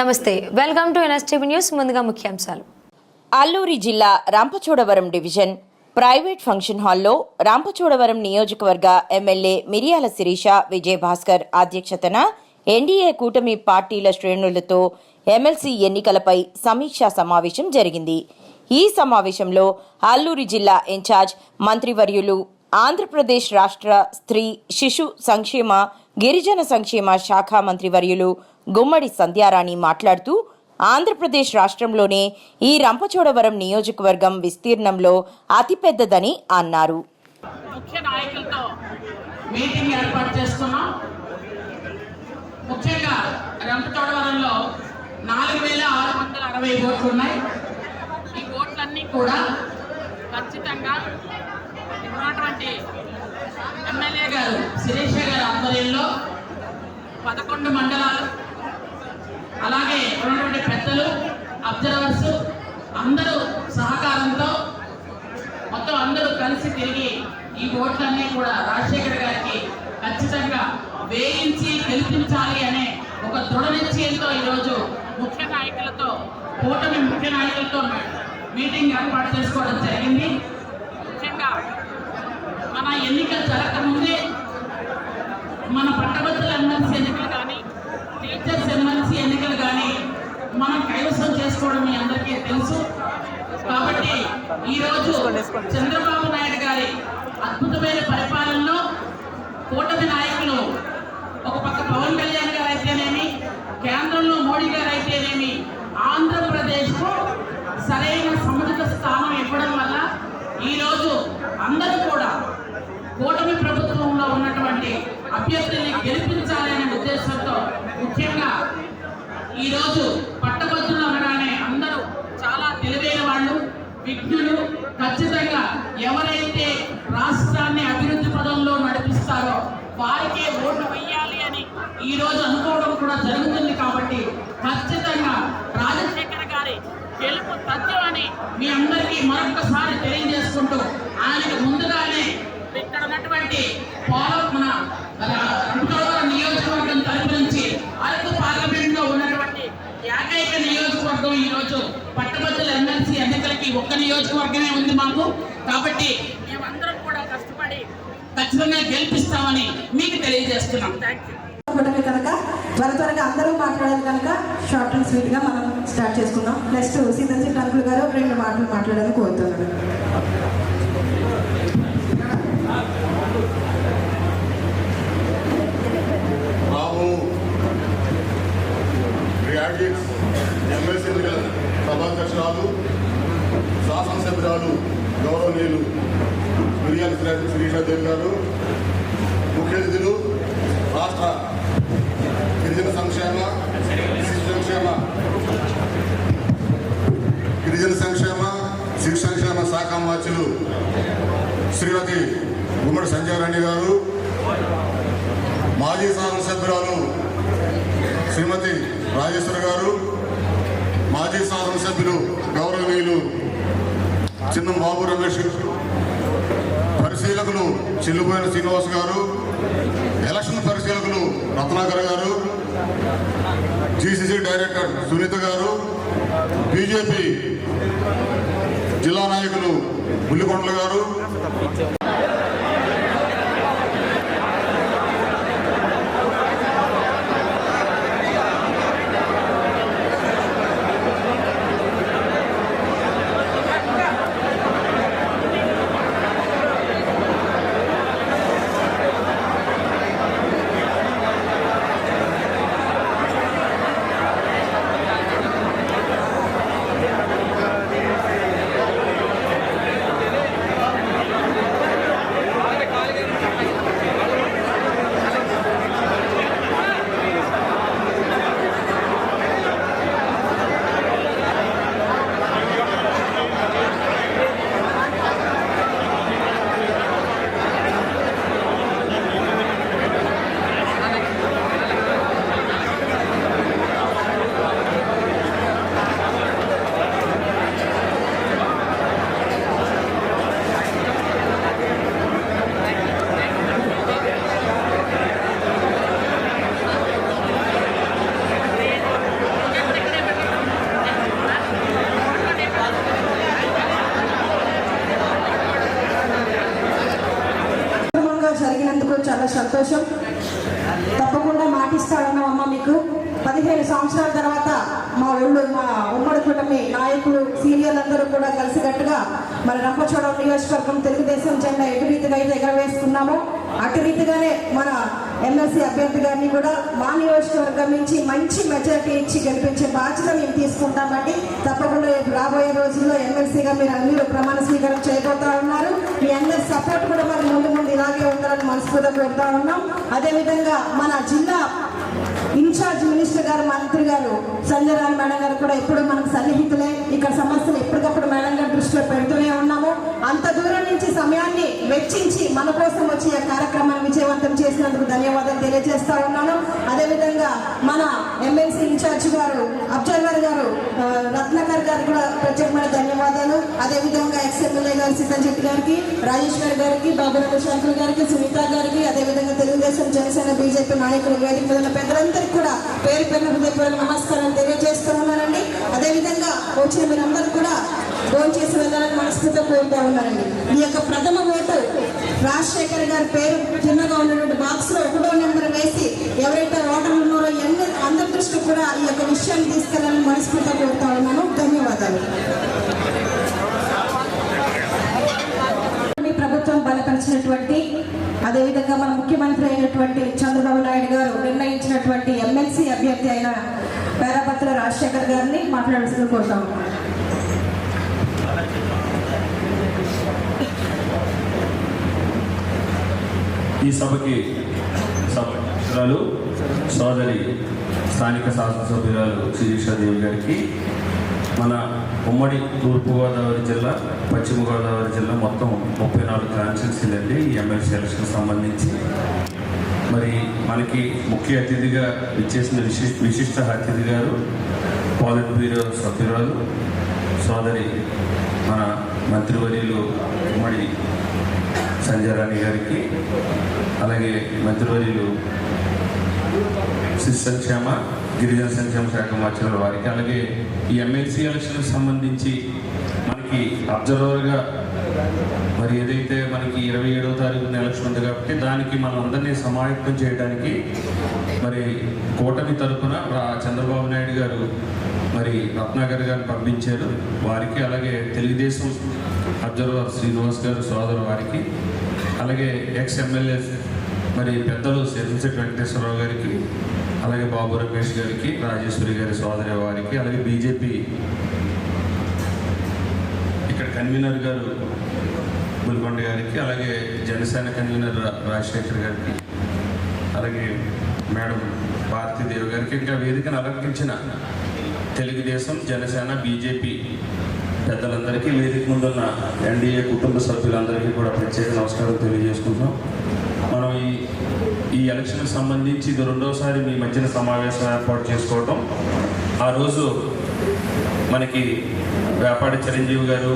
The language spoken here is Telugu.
నమస్తే, వెల్కమ్ టు ఎన్ఎస్టీవీ న్యూస్. ముందుగా ముఖ్యాంశాలు. అల్లూరి జిల్లా రంపచోడవరం డివిజన్ ప్రైవేట్ ఫంక్షన్ హాల్లో రంపచోడవరం నియోజకవర్గ ఎమ్మెల్యే మిరియాల శిరీష విజయభాస్కర్ అధ్యక్షతన ఎన్డీఏ కూటమి పార్టీల శ్రేణులతో ఎమ్మెల్సీ ఎన్నికలపై సమీక్షా సమావేశం జరిగింది. ఈ సమావేశంలో అల్లూరి జిల్లా ఇన్ఛార్జ్ మంత్రివర్యులు, ఆంధ్రప్రదేశ్ రాష్ట్ర స్త్రీ శిశు సంక్షేమ గిరిజన సంక్షేమ శాఖ మంత్రివర్యులు గుమ్మడి సంధ్యారాణి మాట్లాడుతూ, ఆంధ్రప్రదేశ్ రాష్ట్రంలోనే ఈ రంపచోడవరం నియోజకవర్గం విస్తీర్ణంలో అతిపెద్దదని అన్నారు. ముఖ్య నాయకులతో మీటింగ్ ఏర్పాటు చేసుకున్నాం. ముఖ్యంగా రంపచోడవరంలో 4660 ఓట్లు ఉన్నాయి. ఈ ఓట్లన్నీ కూడా ఖచ్చితంగా ఉన్నటువంటి ఎమ్మెల్యే గారు శిరీష గారి ఆధ్వర్యంలో 11 మండలాలు, అలాగే ఉన్నటువంటి పెద్దలు, అబ్జర్వర్స్ అందరూ సహకారంతో మొత్తం అందరూ కలిసి తిరిగి ఈ ఓట్లన్నీ కూడా రాజశేఖర్ గారికి ఖచ్చితంగా వేయించి గెలిపించాలి అనే ఒక దృఢ నిశ్చయంతో ఈరోజు ముఖ్య నాయకులతో కూటమి ముఖ్య నాయకులతో మీటింగ్ ఏర్పాటు చేసుకోవడం జరిగింది. ముఖ్యంగా మన ఎన్నికలు జరగకముందే మన పట్టభద్రుల ఎమ్మెల్సీ ఎన్నికలు కానీ, టీచర్స్ ఎమ్మెల్సీ ఎన్నికలు కానీ మనం కైవసం చేసుకోవడం మీ అందరికీ తెలుసు. కాబట్టి ఈరోజు చంద్రబాబు నాయుడు గారి అద్భుతమైన పరిపాలనలో కూటమి నాయకులు, ఒక పక్క పవన్ కళ్యాణ్ గారు అయితేనేమి, కేంద్రంలో మోడీ గారు అయితేనేమి, ఆంధ్రప్రదేశ్కు సరైన సముచిత స్థానం ఇవ్వడం వల్ల ఈరోజు అందరూ కూడా కూటమి ప్రభుత్వంలో ఉన్నటువంటి అభ్యర్థుల్ని గెలిపించాలనే ఉద్దేశంతో, ముఖ్యంగా ఈరోజు పట్టభద్రులు అనగానే అందరూ చాలా తెలివైన వాళ్ళు, విజ్ఞులు, ఖచ్చితంగా ఎవరైతే రాష్ట్రాన్ని అభివృద్ధి పదంలో నడిపిస్తారో వారికే ఓటు వేయాలి అని ఈరోజు అనుకోవడం కూడా జరుగుతుంది. కాబట్టి ఖచ్చితంగా రాజశేఖర్ గారి గెలుపు తథ్యం అని మీ అందరికీ మరొకసారి తెలియజేసుకుంటూ, ఆయనకు ముందుగానే ఇక్కడ ఉన్నటువంటి మన రంపచోడవరం నియోజకవర్గం తరపు నుంచి అరకు పార్లమెంట్ లో ఉన్నటువంటి ఏకైక నియోజకవర్గం ఈరోజు పట్టభద్రుల ఎమ్మెల్సీ ఎన్నికలకి ఒక్క నియోజకవర్గమే ఉంది మాకు. కాబట్టి మేమందరం కూడా కష్టపడి ఖచ్చితంగా గెలిపిస్తామని మీకు తెలియజేస్తున్నాం. Thank you. కనుక త్వరగా అందరూ మాట్లాడాలి కనుక షార్ట్ అండ్ స్వీట్ గా మనం స్టార్ట్ చేసుకుందాం. నెక్స్ట్ సీతన్ అంకుల్ గారు 2 మాటలు మాట్లాడాలని కోరుతున్నాను. ఎమ్మెల్సీ ఎన్నికల సభాధ్యక్షురాలు, శాసనసభ్యురాలు గౌరవనీయులు మిరియాల శిరీషాదేవి గారు, ముఖ్య అతిథులు, రాష్ట్ర గిరిజన సంక్షేమ శిశు సంక్షేమ శాఖ మార్చులు శ్రీమతి గుమ్మడి సంధ్యారాణి గారు, మాజీ శాసనసభ్యురాలు శ్రీమతి రాజేశ్వర గారు, మాజీ శాసనసభ్యులు గౌరవనీయులు చిన్నం బాబు రమేష్ గారు, పరిశీలకులు చిల్లుపోయిన శ్రీనివాస్ గారు, ఎలక్షన్ పరిశీలకులు రత్నాకర్ గారు, జీసీసీ డైరెక్టర్ సునీత గారు, బీజేపీ జిల్లా నాయకులు బుల్లికొండల గారు, చాలా సంతోషం. తప్పకుండా మాటిస్తానన్నా అమ్మ మీకు 15 సంవత్సరాల తర్వాత మా ఉమ్మడి కూటమి నాయకులు సీనియర్లందరూ కూడా కలిసికట్టుగా మన రంపచోడవరం నియోజకవర్గం తెలుగుదేశం జెండా ఎటు రీతిగా అయితే ఎగరవేస్తున్నామో అటు రీతిగానే మన ఎమ్మెల్సీ అభ్యర్థి గారిని కూడా మా నియోజకవర్గం నుంచి మంచి మెజారిటీ ఇచ్చి గెలిపించే బాధ్యత మేము తీసుకుంటామండి. తప్పకుండా రాబోయే రోజుల్లో ఎమ్మెల్సీగా మీరు ప్రమాణ స్వీకారం చేయబోతా ఉన్నారు. మీ అందరి సపోర్ట్ కూడా మరి ముందు ఇలాగే ఉండాలని మనస్ఫూర్తిగా కోరుతా ఉన్నాం. అదేవిధంగా మన జిల్లా ఇన్ఛార్జ్ మినిస్టర్ గారు, మంత్రి గారు సంజయ్ రాయ్ మేడం గారు కూడా ఎప్పుడు మనకు సన్నిహితులే. ఇక్కడ సమస్యలు ఎప్పటికప్పుడు మేడం గారి దృష్టిలో పెడుతూనే ఉన్నాము. అంత దూరం నుంచి సమయాన్ని వెచ్చించి మన కోసం వచ్చి ఈ కార్యక్రమాన్ని విజయవంతం చేసినందుకు ధన్యవాదాలు తెలియజేస్తా ఉన్నాను. అదేవిధంగా మన ఎమ్మెల్సీ ఇన్ఛార్జ్ గారు అబ్జర్వర్ గారు రత్నాకర్ గారు కూడా ప్రత్యేకమైన ధన్యవాదాలు. అదేవిధంగా ఎక్స్ఎమ్మెల్యే గారు సీతాంశెట్టి గారికి, రాజేశ్వర్ గారికి, బాబురావు శంకర్ గారికి, సునీత గారికి, అదేవిధంగా తెలుగుదేశం జనసేన బీజేపీ నాయకులు వేదిక మీద పెద్దలందరికీ కూడా పేరు పేరు హృదయపూర్వక నమస్కారాలు తెలియజేస్తూ ఉన్నానండి. అదేవిధంగా వచ్చిన మీరందరూ కూడా ఫోన్ చేసి వెళ్ళాలని మనస్ఫూర్తిగా కోరుతూ ఉన్నారండి. ఈ యొక్క ప్రథమ ఓటు రాజశేఖర్ గారి పేరు చిన్నగా ఉన్నటువంటి బాక్స్ లో 1వ నెంబర్ వేసి ఎవరైతే ఓటర్లు ఉన్నారో అందరి దృష్టికి కూడా ఈ యొక్క విషయాన్ని తీసుకెళ్లాలని మనస్ఫూర్తిగా కోరుతా ఉన్నాను. ధన్యవాదాలు. ప్రభుత్వం బలపరిచినటువంటి అదేవిధంగా మన ముఖ్యమంత్రి అయినటువంటి చంద్రబాబు నాయుడు గారు నిర్ణయించినటువంటి ఎమ్మెల్సీ అభ్యర్థి అయిన పేరాపత్ర రాజశేఖర్ గారిని మాట్లాడాల్సింది కోరుతాము. ఈ సభకి సభ్యురాలు సోదరి స్థానిక శాసనసభ్యురాలు శిరీషాదేవి గారికి, మన ఉమ్మడి తూర్పుగోదావరి జిల్లా, పశ్చిమ గోదావరి జిల్లా మొత్తం 34 కాన్స్టిట్యున్సీలు అండి ఈ ఎమ్మెల్సీ ఎలక్షన్ సంబంధించి. మరి మనకి ముఖ్య అతిథిగా ఇచ్చేసిన విశిష్ట అతిథి గారు పాలిట్ బ్యూరో సభ్యురాలు సోదరి మన మంత్రివర్యులు ఉమ్మడి సంజయ్ రాణి గారికి, అలాగే మంత్రివర్యులు శిశు సంక్షేమ గిరిజన సంక్షేమ శాఖ మార్చిన వారికి, అలాగే ఈ ఎమ్మెల్సీ ఎలక్షన్కి సంబంధించి మనకి అబ్జర్వర్గా మరి ఏదైతే మనకి 27వ తారీఖున ఎలక్షన్ ఉంది కాబట్టి దానికి మనం అందరినీ సమాయత్తం చేయడానికి మరి కూటమి తరఫున చంద్రబాబు నాయుడు గారు మరి రత్నాకర్ గారిని పంపించారు. వారికి, అలాగే తెలుగుదేశం అబ్జర్వర్ శ్రీనివాస్ గారు సోదరు వారికి, అలాగే ఎక్స్ ఎమ్మెల్యే మరి పెద్దలు శేషంశెట్టి వెంకటేశ్వరరావు గారికి, అలాగే బాబు రమేష్ గారికి, రాజేశ్వరి గారి సోదరి వారికి, అలాగే బీజేపీ ఇక్కడ కన్వీనర్ గారు బుల్కొండ గారికి, అలాగే జనసేన కన్వీనర్ రాజశేఖర్ గారికి, అలాగే మేడం భారతీదేవి గారికి, ఇంకా వేదికను అలంకరించిన తెలుగుదేశం జనసేన బీజేపీ పెద్దలందరికీ, వేదిక ముందున్న ఎన్డీఏ కుటుంబ సభ్యులందరికీ కూడా ప్రత్యేక నమస్కారం తెలియజేసుకుంటున్నాం. మనం ఈ ఎలక్షన్కి సంబంధించి ఇది 2వసారి మీ మధ్యన సమావేశం ఏర్పాటు చేసుకోవటం. ఆ రోజు మనకి వేపాడి చిరంజీవి గారు,